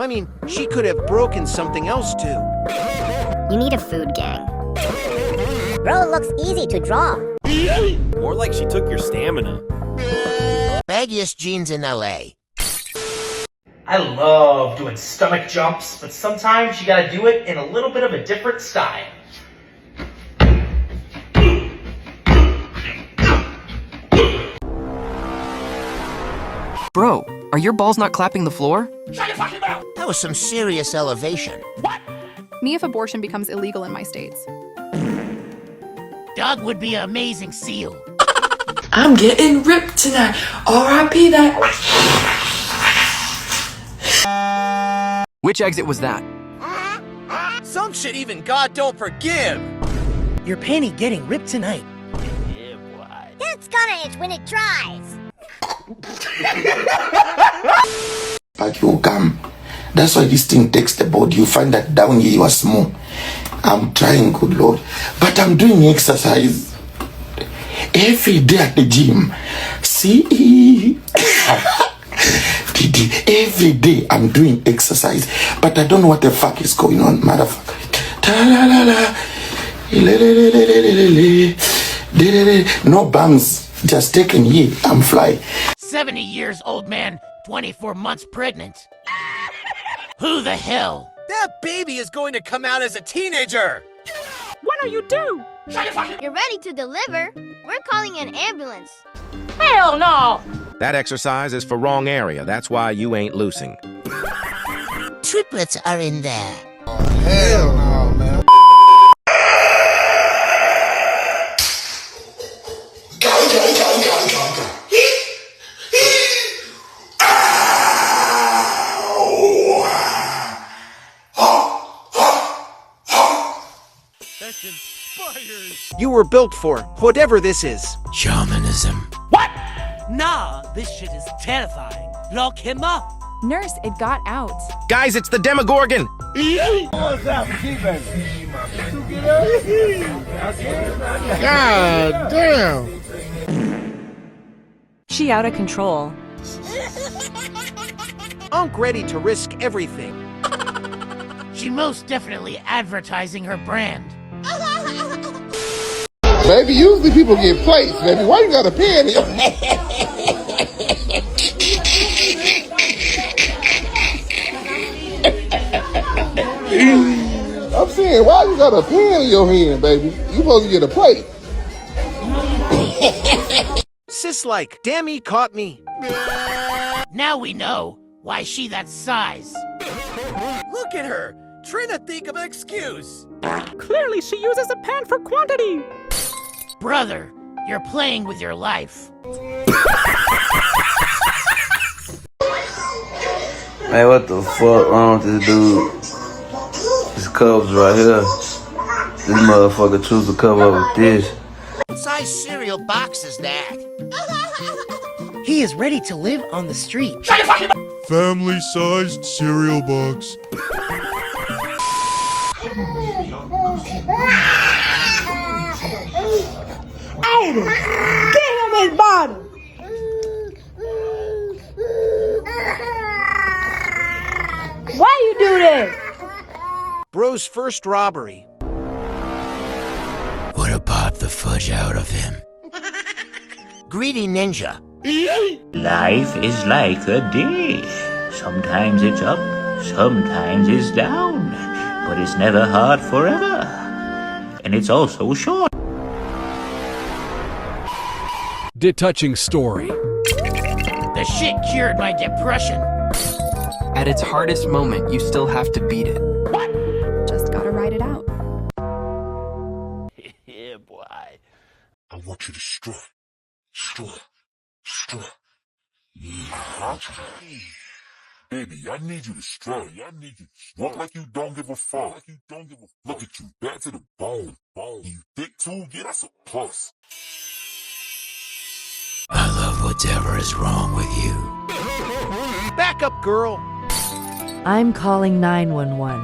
I mean, she could have broken something else too. You need a food gang. Bro looks easy to draw. More like she took your stamina. Baggiest jeans in LA. I love doing stomach jumps, but sometimes you gotta do it in a little bit of a different style. Bro, are your balls not clapping the floor? Shut your fucking mouth! That was some serious elevation. What? Me if abortion becomes illegal in my states. Doug would be an amazing seal. I'm getting ripped tonight. R.I.P. that. Which exit was that? Some shit even God don't forgive. Your panty getting ripped tonight. It's gonna itch when it dries. But you come. That's why this thing takes the body. You find that down here you are small. I'm trying, good Lord. But I'm doing exercise every day at the gym. See? Every day I'm doing exercise. But I don't know what the fuck is going on, motherfucker. No bums. Just taken here. I'm flying. 70 years old man, 24 months pregnant. Who the hell? That baby is going to come out as a teenager. What are you do? You're ready to deliver? We're calling an ambulance. Hell no! That exercise is for wrong area. That's why you ain't loosing. Triplets are in there. Hell no, man. You were built for whatever this is. Shamanism. What? Nah, this shit is terrifying. Lock him up. Nurse, it got out. Guys, it's the Demogorgon! God damn. She out of control. Unc ready to risk everything. She most definitely advertising her brand. Baby, usually people get plates, baby. Why you got a pen here? I'm saying, why you got a pen in your hand, baby? You supposed to get a plate. Sis like, damn he caught me. Now we know why she that size. Look at her, trying to think of an excuse. Clearly she uses a pan for quantity. Brother, you're playing with your life. Man, what the fuck wrong with this dude? This cubs right here. This motherfucker choose to cover up with this. What size cereal box is that? He is ready to live on the street. Family-sized cereal box. Aiden, get him his bottle. Why you do this? Bro's first robbery. What about the fudge out of him? Greedy ninja. Life is like a dish. Sometimes it's up, sometimes it's down. But it's never hard forever. And it's also short. Detouching story. The shit cured my depression. At its hardest moment, you still have to beat it. Just gotta ride it out. Yeah, boy. I want you to destroy. Baby, I need you to destroy. I need you to walk like you don't give a fuck. Look at you, back to the bone. You thick too? Yeah, that's a plus. I love whatever is wrong with you. Back up, girl. I'm calling 911.